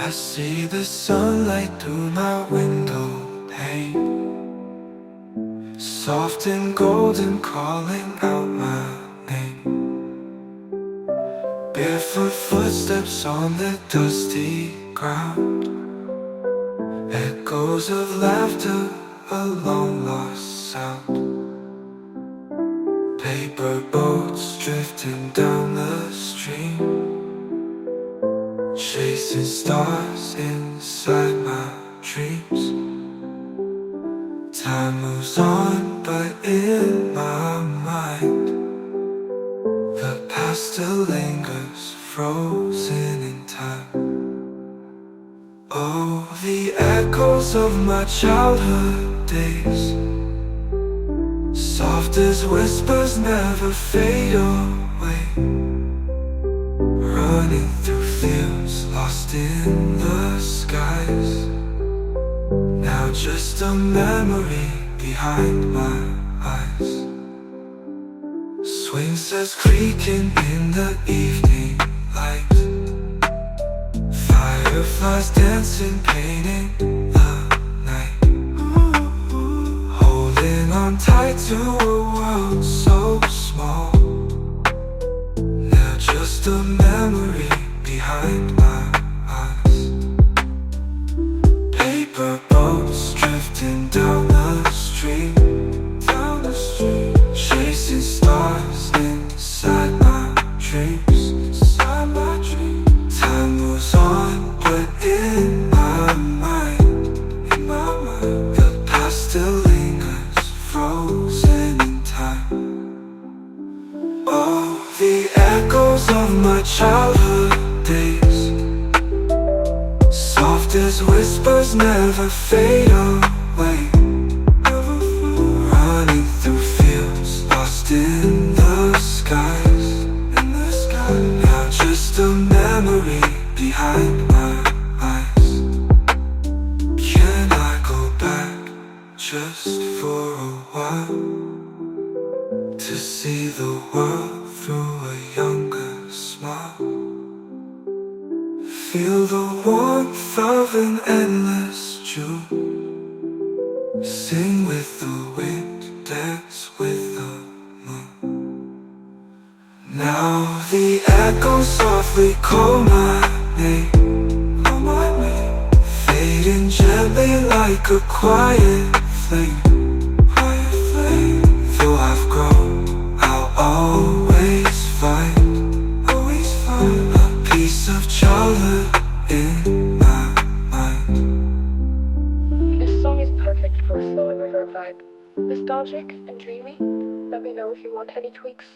I see the sunlight through my window pane, soft and golden, calling out my name. Barefoot footsteps on the dusty ground, echoes of laughter, a long-lost sound. Paper boats drifting down the stream, chasing stars inside my dreams. Time moves on, but in my mind the past still lingers, frozen in time. Oh, the echoes of my childhood days, soft as whispers, never fade away. Running through fields, lost in the skies, now just a memory behind my eyes. Swing sets creaking in the evening light, fireflies dancing, painting the night. Holding on tight to a world so small, now just a memory behind my eyes. Paper boats drifting down the stream, chasing stars inside my dreams. Time moves on, but in my mind, the past still lingers, frozen in time. Oh, the echoes of my childhood days, soft as whispers, never fade away. Running through fields, lost in the skies, now just a memory behind my eyes. Can I go back just for a while, to see the world through a younger smile? Feel the warmth of an endless June, sing with the wind, dance with the moon. Now the echoes softly call my name, fading gently like a quiet flame. Though I've grown, I'll always find a piece of childhood in my mind. This song is perfect for a slow and river vibe. Nostalgic and dreamy. Let me know if you want any tweaks.